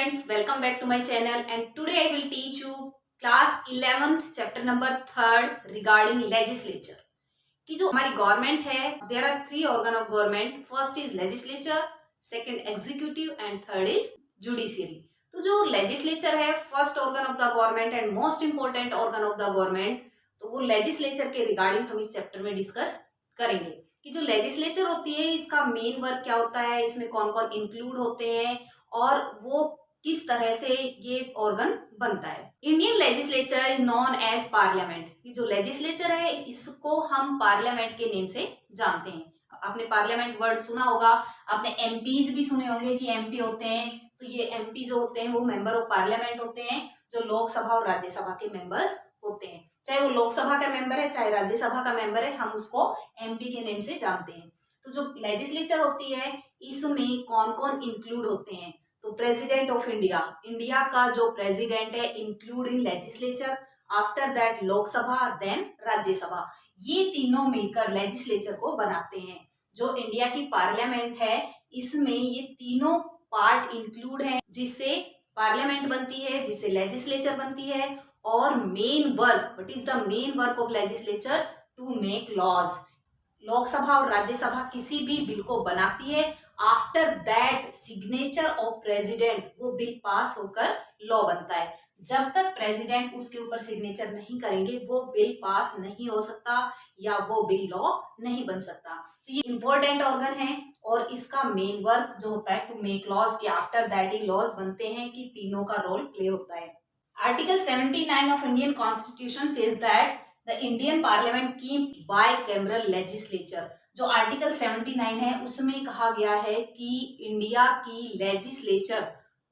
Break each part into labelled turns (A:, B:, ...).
A: students, welcome back to my channel and today I will teach you class 11th chapter number 3rd regarding legislature. कि जो हमारी government है, there are three organ of government. First is legislature, second executive and third is judiciary. तो जो legislature है first organ of the government and most important organ of the government, तो वो legislature के regarding हम इस chapter में discuss करेंगे कि जो legislature होती है इसका मेन वर्क क्या होता है, इसमें कौन कौन इंक्लूड होते हैं और वो किस तरह से ये ऑर्गन बनता है। Indian legislature is known as parliament. ये जो लेजिस्लेचर है इसको हम पार्लियामेंट के नेम से जानते हैं। आपने पार्लियामेंट वर्ड सुना होगा, आपने एमपीज भी सुने होंगे कि एमपी होते हैं। तो ये एमपी जो होते हैं वो मेंबर ऑफ पार्लियामेंट होते हैं, जो लोकसभा और राज्यसभा के मेंबर्स होते हैं। चाहे वो लोकसभा का मेंबर है चाहे राज्यसभा का मेंबर है, हम उसको एमपी के नेम से जानते हैं। तो जो लेजिस्लेचर होती है इसमें कौन कौन इंक्लूड होते हैं, तो प्रेसिडेंट ऑफ इंडिया, इंडिया का जो प्रेसिडेंट है include in legislature, after that Lok Sabha, then Rajya Sabha, ये तीनों मिलकर लेजिस्लेचर को बनाते हैं। जो इंडिया की पार्लियामेंट है इसमें ये तीनों पार्ट इंक्लूड हैं, जिससे पार्लियामेंट बनती है, जिससे लेजिस्लेचर बनती है। और main work, what is the main work of legislature? To make laws. Lok Sabha और राज्यसभा किसी भी बिल को बनाती है, after that signature of president वो बिल पास होकर लॉ बनता है। जब तक प्रेसिडेंट उसके ऊपर सिग्नेचर नहीं करेंगे वो बिल पास नहीं हो सकता या वो बिल लॉ नहीं बन सकता। तो ये इंपॉर्टेंट ऑर्गन है और इसका मेन वर्क जो होता है टू मेक लॉज, कि आफ्टर दैट ही लॉज बनते हैं, कि तीनों का रोल प्ले होता है। Article 79 of Indian constitution says that the Indian parliament keep bicameral legislature. जो आर्टिकल 79 है उसमें कहा गया है कि इंडिया की लेजिस्लेचर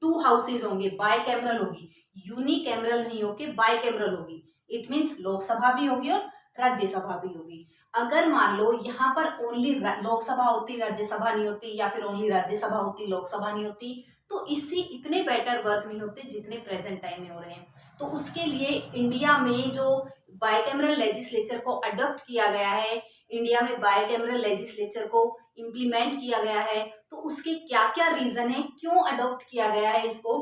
A: 2 हाउसेज होंगे, बाइकैमरल होगी, यूनिकैमरल नहीं होगी, बाइकैमरल होगी। इट मींस लोकसभा भी होगी और राज्यसभा भी होगी। अगर मान लो यहाँ पर ओनली लोकसभा होती राज्यसभा नहीं होती, या फिर ओनली राज्यसभा होती लोकसभा नहीं होती, तो इससे इतने बेटर वर्क नहीं होते जितने प्रेजेंट टाइम में हो रहे हैं। तो उसके लिए इंडिया में जो बाइकैमरल लेजिस्लेचर को अडॉप्ट किया गया है, इंडिया में बाइकैमरल लेजिस्लेचर को इम्प्लीमेंट किया गया है, तो उसके क्या क्या रीजन है, क्यों अडॉप्ट किया गया है इसको?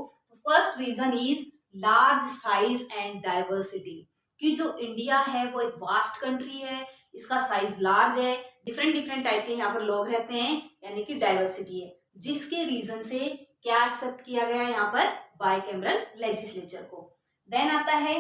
A: First reason is large size and diversity, कि जो इंडिया है वो एक वास्ट कंट्री है, इसका साइज लार्ज है, डिफरेंट डिफरेंट टाइप के यहाँ पर लोग रहते हैं, यानी कि डाइवर्सिटी है, जिसके रीजन से क्या एक्सेप्ट किया गया है यहाँ पर बाइकैमरल लेजिस्लेचर को। देन आता है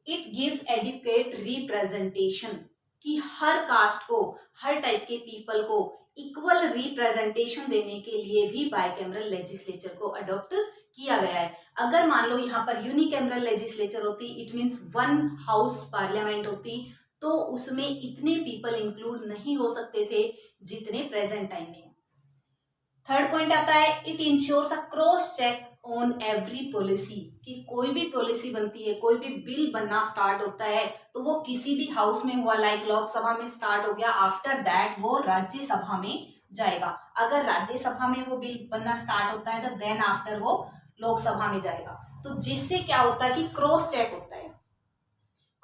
A: इट गिव्स एडुकेट रिप्रेजेंटेशन, कि हर कास्ट को, हर टाइप के पीपल को इक्वल रिप्रेजेंटेशन देने के लिए भी बाइकैमरल लेजिस्लेचर को अडॉप्ट किया गया है। अगर मान लो यहाँ पर यूनिकैमरल लेजिस्लेचर होती, इट मींस 1 हाउस पार्लियामेंट होती, तो उसमें इतने पीपल इंक्लूड नहीं हो सकते थे जितने प्रेजेंट टाइम में। थर्ड पॉइंट आता है it ensures a cross check on every policy, कि कोई भी पॉलिसी बनती है, कोई भी बिल बनना स्टार्ट होता है तो वो किसी भी हाउस में हुआ, लाइक लोकसभा में स्टार्ट हो गया, आफ्टर दैट वो राज्यसभा में जाएगा। अगर राज्यसभा में वो बिल बनना स्टार्ट होता है तो देन आफ्टर वो लोकसभा में जाएगा। तो जिससे क्या होता है कि क्रॉस चेक होता है।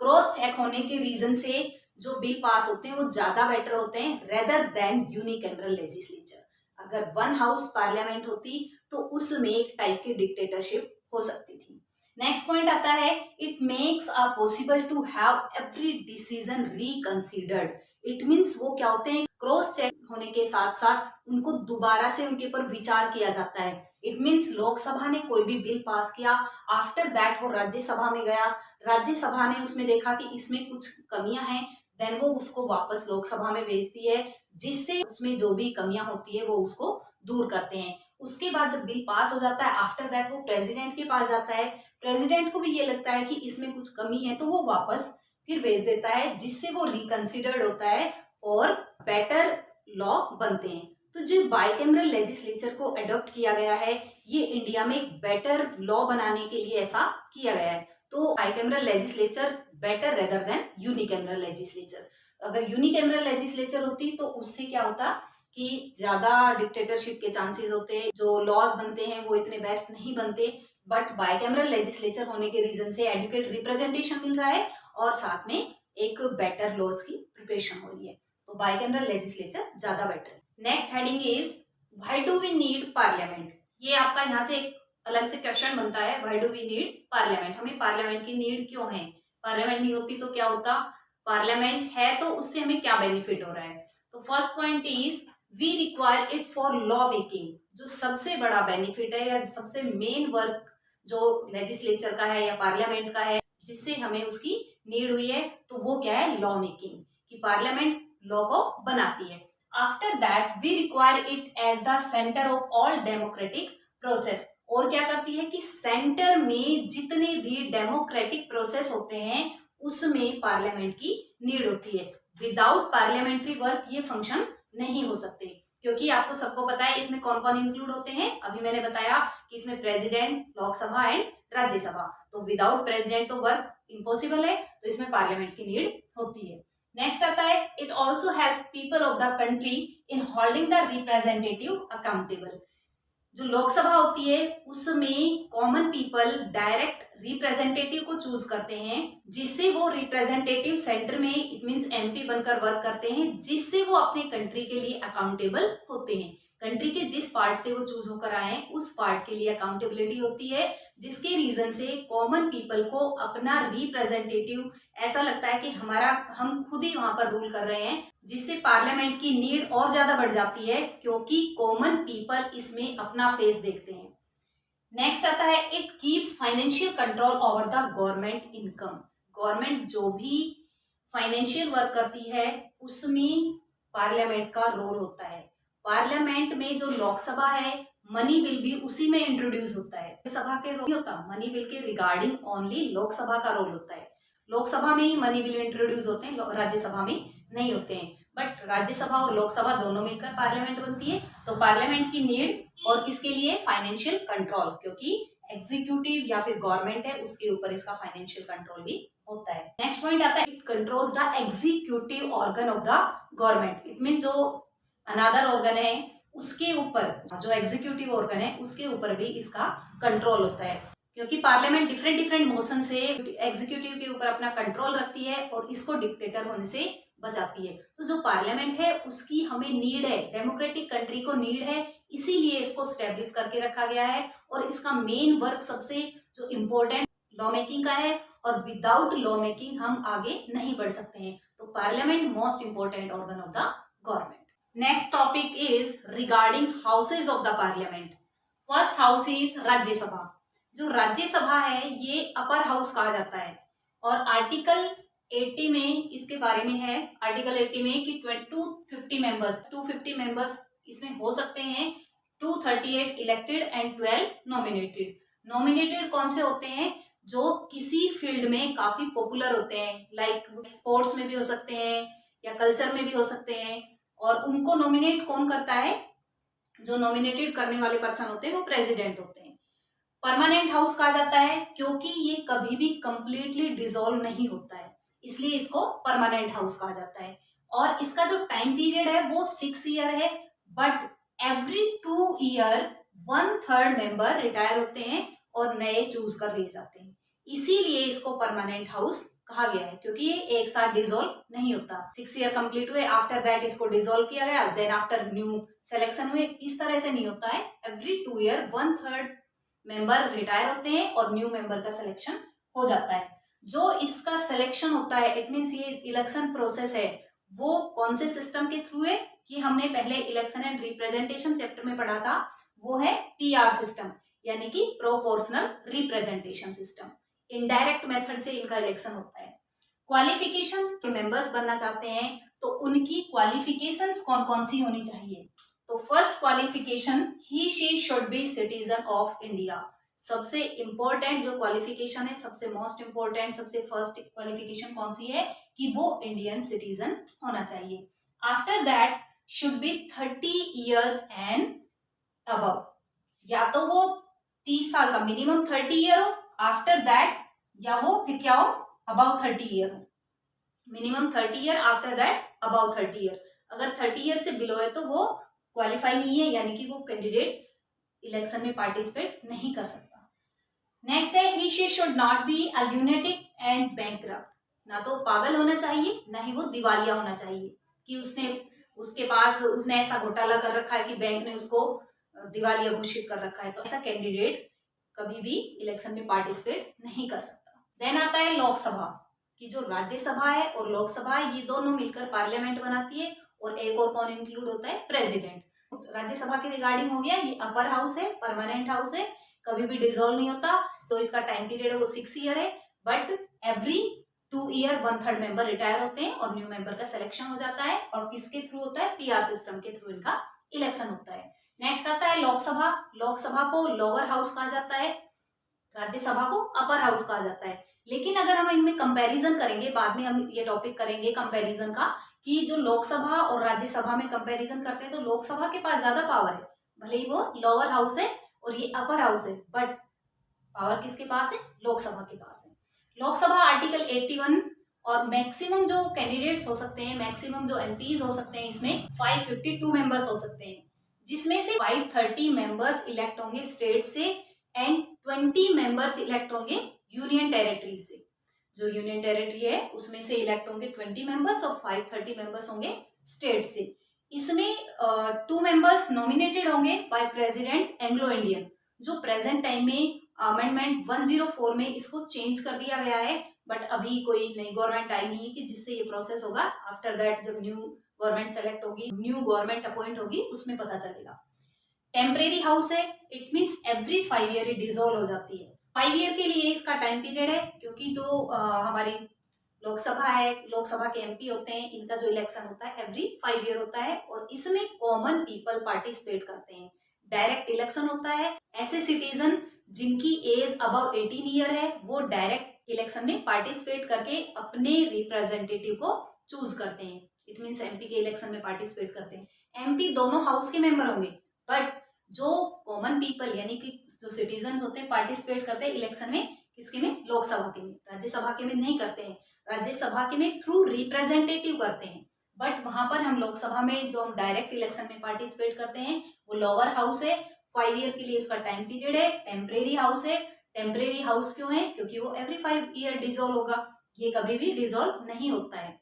A: क्रॉस चेक होने के रीजन से जो बिल पास होते हैं वो ज्यादा बेटर होते हैं रेदर देन यूनिकैमरल लेजिस्लेचर। अगर 1 हाउस पार्लियामेंट होती तो उसमें एक टाइप की डिक्टेटरशिप हो सकती थी। नेक्स्ट पॉइंट आता है it makes a possible to have every decision reconsidered. It means वो क्या होते हैं, क्रॉस चेक होने के साथ साथ उनको दोबारा से उनके ऊपर विचार किया जाता है। इट मींस लोकसभा ने कोई भी बिल पास किया, आफ्टर दैट वो राज्यसभा में गया, राज्यसभा ने उसमें देखा कि इसमें कुछ कमियां हैं, देन वो उसको वापस लोकसभा में भेजती है, जिससे उसमें जो भी कमियां होती है वो उसको दूर करते हैं। उसके बाद जब बिल पास हो जाता है, आफ्टर दैट वो प्रेसिडेंट के पास जाता है, प्रेसिडेंट को भी ये लगता है कि इसमें कुछ कमी है तो वो वापस फिर भेज देता है, जिससे वो रिकंसिडर्ड होता है और बेटर लॉ बनते हैं। तो जो बाइकैमरल लेजिस्लेचर को अडॉप्ट किया गया है ये इंडिया में एक बेटर लॉ बनाने के लिए ऐसा किया गया है। तो bicameral legislature better rather than unicameral legislature. अगर यूनिकैमरल लेजिस्लेचर होती तो उससे क्या होता कि ज्यादा डिक्टेटरशिप के चांसेस होते, जो लॉज बनते हैं वो इतने बेस्ट नहीं बनते। बट बाइकैमरल लेजिस्लेचर होने के रीजन से एडुकेट रिप्रेजेंटेशन मिल रहा है और साथ में एक बेटर लॉज की प्रिपरेशन हो रही है। तो बाइकैमरल लेजिस्लेचर ज्यादा बेटर है। Next heading is why do we need parliament. ये आपका यहाँ से एक अलग से क्वेश्चन बनता है, why do we need parliament, हमें पार्लियामेंट की नीड क्यों है, पार्लियामेंट नहीं होती तो क्या होता, पार्लियामेंट है तो उससे हमें क्या बेनिफिट हो रहा है। तो first point is we require it for law making. जो सबसे बड़ा बेनिफिट है या सबसे मेन वर्क जो लेजिस्लेचर का है या पार्लियामेंट का है जिससे हमें उसकी नीड हुई है, तो वो क्या है, लॉ मेकिंग, कि पार्लियामेंट लॉ को बनाती है। After that we require it as the centre of all democratic process. और क्या करती है कि सेंटर में जितने भी डेमोक्रेटिक प्रोसेस होते हैं उसमें पार्लियामेंट की नीड होती है। विदाउट पार्लियामेंट्री वर्क ये फंक्शन नहीं हो सकते, क्योंकि आपको सबको पता है इसमें कौन कौन इंक्लूड होते हैं। अभी मैंने बताया कि इसमें प्रेसिडेंट, लोकसभा एंड राज्यसभा। तो विदाउट प्रेसिडेंट तो वर्क इम्पॉसिबल है, तो इसमें पार्लियामेंट की नीड होती है। नेक्स्ट आता है it also help people of the country in holding the representative accountable. जो लोकसभा होती है उसमें कॉमन पीपल डायरेक्ट रिप्रेजेंटेटिव को चूज करते हैं, जिससे वो रिप्रेजेंटेटिव सेंटर में इट मींस एमपी बनकर वर्क करते हैं, जिससे वो अपने कंट्री के लिए अकाउंटेबल होते हैं। कंट्री के जिस पार्ट से वो चूज होकर आए हैं उस पार्ट के लिए अकाउंटेबिलिटी होती है, जिसके रीजन से कॉमन पीपल को अपना रिप्रेजेंटेटिव ऐसा लगता है कि हमारा, हम खुद ही वहां पर रूल कर रहे हैं, जिससे पार्लियामेंट की नीड और ज्यादा बढ़ जाती है, क्योंकि कॉमन पीपल इसमें अपना फेस देखते हैं। नेक्स्ट आता है it keeps financial control over the government income. Government जो भी फाइनेंशियल वर्क करती है उसमें पार्लियामेंट का रोल होता है। पार्लियामेंट में जो लोकसभा है मनी बिल भी उसी में इंट्रोड्यूस होता है, सभा के रोल नहीं होता, मनी बिल के रिगार्डिंग ओनली लोकसभा का रोल होता है। लोकसभा में ही मनी बिल इंट्रोड्यूस होते हैं, राज्यसभा में नहीं होते हैं। बट राज्यसभा और लोकसभा दोनों मिलकर पार्लियामेंट बनती है। तो पार्लियामेंट की नीड और किसके लिए, फाइनेंशियल कंट्रोल, क्योंकि एग्जीक्यूटिव या फिर गवर्नमेंट है उसके ऊपर इसका फाइनेंशियल कंट्रोल भी होता है। नेक्स्ट पॉइंट आता है it controls the executive organ of the government. It mean जो अनदर ऑर्गन है उसके ऊपर, जो एग्जीक्यूटिव ऑर्गन है उसके ऊपर भी इसका कंट्रोल होता है, क्योंकि पार्लियामेंट डिफरेंट डिफरेंट मोशन से एग्जीक्यूटिव के ऊपर अपना कंट्रोल रखती है और इसको डिक्टेटर होने से बचाती है। तो जो पार्लियामेंट है उसकी हमें नीड है, डेमोक्रेटिक कंट्री को नीड है, इसीलिए इसको स्टेब्लिश करके रखा गया है। और इसका मेन वर्क सबसे जो इम्पोर्टेंट लॉ मेकिंग का है, और विदाउट लॉ मेकिंग हम आगे नहीं बढ़ सकते हैं। तो parliament most important organ of the government. Next topic is regarding houses of the parliament. First house is Rajya Sabha. जो राज्यसभा है ये अपर हाउस कहा जाता है, और आर्टिकल 80 में इसके बारे में है, आर्टिकल 80 में कि 250 मेंबर्स इसमें हो सकते हैं, 238 इलेक्टेड एंड 12 नॉमिनेटेड। नॉमिनेटेड कौन से होते हैं, जो किसी फील्ड में काफी पॉपुलर होते हैं, लाइक स्पोर्ट्स में भी हो सकते हैं या कल्चर में भी हो सकते हैं। और उनको नॉमिनेट कौन करता है, जो नॉमिनेटेड करने वाले पर्सन होते हैं वो प्रेसिडेंट होते हैं। परमानेंट हाउस कहा जाता है क्योंकि ये कभी भी कंप्लीटली डिसॉल्व नहीं होता है, इसलिए इसको परमानेंट हाउस कहा जाता है। और इसका जो टाइम पीरियड है वो 6 ईयर है, but every 2 year 1/3 member retire होते हैं और नए चूज कर लिए जाते हैं, इसीलिए इसको परमानेंट हाउस कहा गया है, क्योंकि ये एक साथ डिसॉल्व नहीं होता। 6 ईयर कंप्लीट हुए, आफ्टर दैट इसको डिसॉल्व किया गया, देन आफ्टर न्यू सिलेक्शन हुए, इस तरह से नहीं होता है। एवरी 2 ईयर 1/3 मेंबर रिटायर होते हैं और न्यू मेंबर का सिलेक्शन हो जाता है। जो इसका सिलेक्शन होता है, इट मीन्स ये इलेक्शन प्रोसेस है, वो कौन से सिस्टम के थ्रू है, कि हमने पहले इलेक्शन एंड रिप्रेजेंटेशन चैप्टर में पढ़ा था, वो है पीआर सिस्टम, यानी कि proportional representation system. Indirect method से इनका इलेक्शन होता है। क्वालिफिकेशन के मेंबर्स बनना चाहते हैं तो उनकी क्वालिफिकेशंस कौन कौन सी होनी चाहिए। तो first qualification, he she should be citizen of India. सबसे इंपॉर्टेंट जो क्वालिफिकेशन है, सबसे मोस्ट इंपॉर्टेंट, सबसे फर्स्ट क्वालिफिकेशन कौन सी है, कि वो इंडियन सिटीजन होना चाहिए। After that should be 30 years and above, या तो वो 30 साल का मिनिमम 30 ईयर हो, आफ्टर दैट या वो फिर क्या हो, अबाउ 30 ईयर हो। Minimum 30 year, after that about 30 year. अगर 30 ईयर से बिलो है तो वो क्वालिफाई नहीं है, यानी कि वो कैंडिडेट इलेक्शन में पार्टिसिपेट नहीं कर सकता। नेक्स्ट है he she should not be a lunatic and bankrupt. ना तो पागल होना चाहिए, ना ही वो दिवालिया होना चाहिए, कि उसने ऐसा घोटाला कर रखा है कि बैंक ने उसको दिवालिया घोषित कर रखा है। तो ऐसा कैंडिडेट कभी भी इलेक्शन में पार्टिसिपेट नहीं कर सकता। देन आता है लोकसभा, कि जो राज्यसभा है और लोकसभा है ये दोनों मिलकर पार्लियामेंट बनाती है, और एक और कौन इंक्लूड होता है, प्रेसिडेंट। राज्यसभा के रिगार्डिंग हो गया, ये अपर हाउस है, परमानेंट हाउस है, कभी भी डिसॉल्व नहीं होता। तो इसका टाइम पीरियड है वो 6 ईयर है, but every 2 year 1/3 member retire होते हैं और न्यू मेंबर का सिलेक्शन हो जाता है। और किसके थ्रू होता है, पीआर सिस्टम के थ्रू इनका इलेक्शन होता है। नेक्स्ट आता है लोकसभा। लोकसभा को लोअर हाउस कहा जाता है, राज्यसभा को अपर हाउस कहा जाता है। लेकिन अगर हम इनमें कंपैरिजन करेंगे, बाद में हम ये टॉपिक करेंगे कंपैरिजन का, कि जो लोकसभा और राज्यसभा में कंपैरिजन करते हैं तो लोकसभा के पास ज्यादा पावर है, भले ही वो लोअर हाउस है और ये अपर हाउस है, बट पावर किसके पास है, लोकसभा के पास है। लोकसभा आर्टिकल 81, और मैक्सिमम जो कैंडिडेट्स हो सकते हैं, मैक्सिमम जो एमपीज हो सकते हैं, इसमें 552 मेंबर्स हो सकते हैं, जिसमें से 530 मेंबर्स इलेक्ट होंगे स्टेट से एंड 20 मेंबर्स इलेक्ट होंगे यूनियन टेरिटरीज से। जो यूनियन टेरिटरी है उसमें से इलेक्ट होंगे 20 मेंबर्स और 530 मेंबर्स होंगे स्टेट से। इसमें 2 मेंबर्स नॉमिनेटेड होंगे बाय प्रेसिडेंट एंग्लो इंडियन, जो प्रेजेंट टाइम में अमेंडमेंट 104 में इसको चेंज कर दिया गया है, बट अभी कोई नई गवर्नमेंट आई नहीं कि जिससे ये प्रोसेस होगा। आफ्टर दैट जब न्यू गवर्नमेंट सेलेक्ट होगी, न्यू गवर्नमेंट अपॉइंट होगी, उसमें पता चलेगा। टेम्परेरी हाउस है, it means every 5 year dissolve हो जाती है। 5 ईयर के लिए इसका टाइम पीरियड है, क्योंकि जो हमारी लोकसभा है, लोकसभा के एमपी होते हैं, इनका जो इलेक्शन होता है एवरी 5 ईयर होता है, और इसमें कॉमन पीपल पार्टिसिपेट करते हैं। डायरेक्ट इलेक्शन होता है, ऐसे सिटीजन जिनकी एज अबव 18 ईयर है वो डायरेक्ट इलेक्शन में पार्टिसिपेट करके अपने रिप्रेजेंटेटिव को चूज करते हैं। इट मीन्स एमपी के इलेक्शन में पार्टिसिपेट करते हैं। एमपी दोनों हाउस के मेंबर होंगे, बट जो कॉमन पीपल यानी कि जो सिटीजन होते हैं पार्टिसिपेट करते हैं इलेक्शन में, किसके में, लोकसभा के में। राज्यसभा के में नहीं करते हैं, राज्यसभा के में थ्रू रिप्रेजेंटेटिव करते हैं, बट वहां पर हम लोकसभा में जो हम डायरेक्ट इलेक्शन में पार्टिसिपेट करते हैं वो लोअर हाउस है। 5 ईयर के लिए उसका टाइम पीरियड है। टेम्परेरी हाउस है। टेम्परेरी हाउस क्यों है, क्योंकि वो एवरी 5 ईयर डिसॉल्व होगा, ये कभी भी डिसॉल्व नहीं होता है।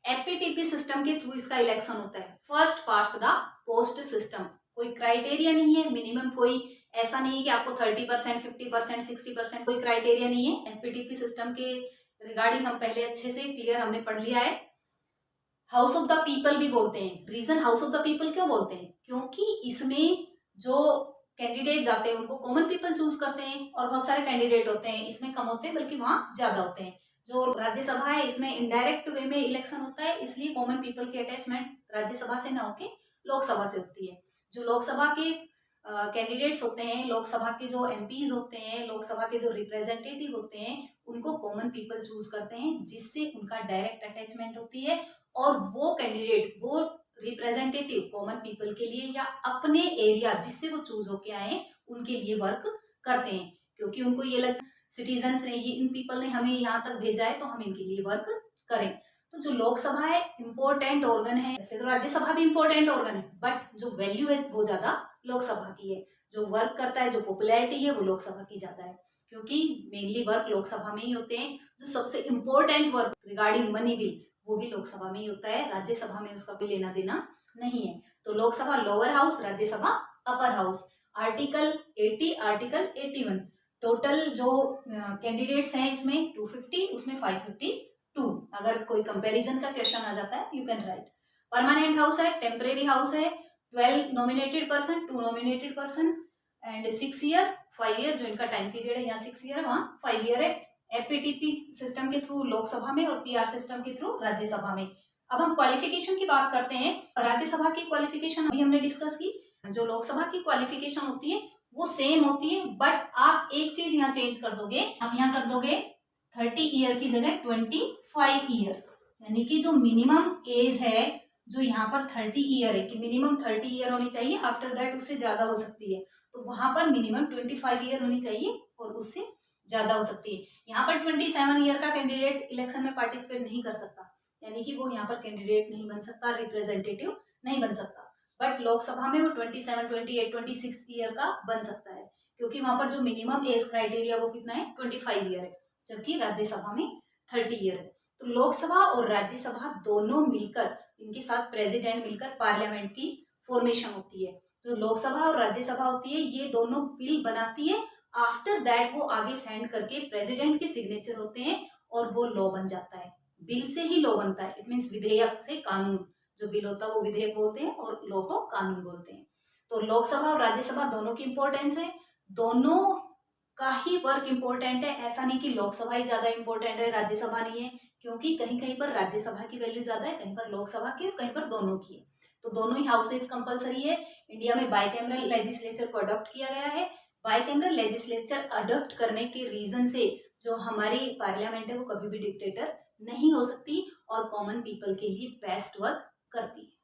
A: एपीटीपी सिस्टम के थ्रू इसका इलेक्शन होता है, first past the post system. कोई क्राइटेरिया नहीं है, मिनिमम कोई ऐसा नहीं है कि आपको 30%, 50%, 60%, कोई क्राइटेरिया नहीं है। एपीटीपी सिस्टम के रिगार्डिंग हम पहले अच्छे से क्लियर हमने पढ़ लिया है। हाउस ऑफ द पीपल भी बोलते हैं। Reason house of the people क्यों बोलते हैं, क्योंकि इसमें जो कैंडिडेट आते हैं उनको कॉमन पीपल चूज करते हैं, और बहुत सारे कैंडिडेट होते हैं, इसमें कम होते हैं बल्कि वहां ज्यादा होते हैं। जो राज्यसभा है इसमें इनडायरेक्ट वे में इलेक्शन होता है, इसलिए कॉमन पीपल की अटैचमेंट राज्यसभा से ना होके लोकसभा से होती है। जो लोकसभा के कैंडिडेट्स होते हैं, लोकसभा के जो एमपीज होते हैं, लोकसभा के जो रिप्रेजेंटेटिव होते हैं, उनको कॉमन पीपल चूज करते हैं, जिससे उनका डायरेक्ट अटैचमेंट होती है, और वो कैंडिडेट, वो रिप्रेजेंटेटिव कॉमन पीपल के लिए या अपने एरिया जिससे वो चूज होके आए उनके लिए वर्क करते हैं, क्योंकि उनको ये लग सिटीजन्स ने, ये इन पीपल ने हमें यहाँ तक भेजा है तो हम इनके लिए वर्क करें। तो जो लोकसभा है इम्पोर्टेंट ऑर्गन है, वैसे तो राज्यसभा भी इम्पोर्टेंट ऑर्गन है, बट जो वैल्यू है वो ज्यादा लोकसभा की है। जो वर्क करता है, जो पॉपुलैरिटी है वो लोकसभा की ज्यादा है, क्योंकि मेनली वर्क लोकसभा में ही होते हैं। जो सबसे important work regarding money bill वो भी लोकसभा में ही होता है, राज्यसभा में उसका भी लेना देना नहीं है। तो Lok Sabha lower house, Rajya Sabha upper house. Article 80, article 81, total जो कैंडिडेट्स हैं इसमें 250, उसमें 552। अगर कोई कंपैरिजन का क्वेश्चन आ जाता है you can write. Permanent house है, टेम्परेरी हाउस है, 12 nominated person, 2 nominated person and 6 year, 5 year जो इनका टाइम पीरियड है, यहाँ 6 ईयर है, वहाँ 5 ईयर है। एपीटीपी सिस्टम के थ्रू लोकसभा में और पीआर सिस्टम के थ्रू राज्यसभा में। अब हम क्वालिफिकेशन की बात करते हैं। राज्यसभा की क्वालिफिकेशन अभी हमने डिस्कस की, जो लोकसभा की क्वालिफिकेशन होती है वो सेम होती है, बट आप एक चीज यहाँ चेंज कर दोगे, आप यहाँ कर दोगे 30 ईयर की जगह 25 ईयर, यानी कि जो मिनिमम एज है जो यहाँ पर 30 ईयर है कि मिनिमम 30 ईयर होनी चाहिए, आफ्टर दैट उससे ज्यादा हो सकती है, तो वहां पर मिनिमम 25 ईयर होनी चाहिए और उससे ज्यादा हो सकती है। यहाँ पर 27 ईयर का कैंडिडेट इलेक्शन में पार्टिसिपेट नहीं कर सकता, यानी कि वो यहाँ पर कैंडिडेट नहीं बन सकता, रिप्रेजेंटेटिव नहीं बन सकता, बट लोकसभा में वो 27, 28, 26 ईयर का बन सकता है, क्योंकि वहां पर जो मिनिमम एज क्राइटेरिया वो कितना है, 25 ईयर है, जबकि राज्यसभा में 30 ईयर है। तो लोकसभा और राज्यसभा दोनों मिलकर, इनके साथ प्रेसिडेंट मिलकर पार्लियामेंट की फॉर्मेशन होती है। जो लोकसभा और राज्यसभा होती है ये दोनों बिल बनाती है आफ्टर दैट वो आगे सेंड करके प्रेसिडेंट के सिग्नेचर होते हैं और वो लॉ बन जाता है। बिल से ही लॉ बनता है, इट मीन्स विधेयक से कानून। जो बिल होता है वो विधेयक बोलते हैं और लॉ को कानून बोलते हैं। तो लोकसभा और राज्यसभा दोनों की इंपॉर्टेंस है, दोनों का ही वर्क इंपॉर्टेंट है। ऐसा नहीं कि लोकसभा ही ज्यादा इंपॉर्टेंट है राज्यसभा नहीं है, क्योंकि कहीं कहीं पर राज्यसभा की वैल्यू ज्यादा है, कहीं पर लोकसभा की और कहीं पर दोनों की है। तो दोनों ही हाउसेस कंपलसरी है। इंडिया में बाइकैमरल लेजिस्लेचर को अडॉप्ट किया गया है। बाइकैमरल लेजिस्लेचर अडॉप्ट करने के रीजन से जो हमारी पार्लियामेंट है वो कभी भी डिक्टेटर नहीं हो सकती और कॉमन पीपल के लिए बेस्ट वर्क करती है।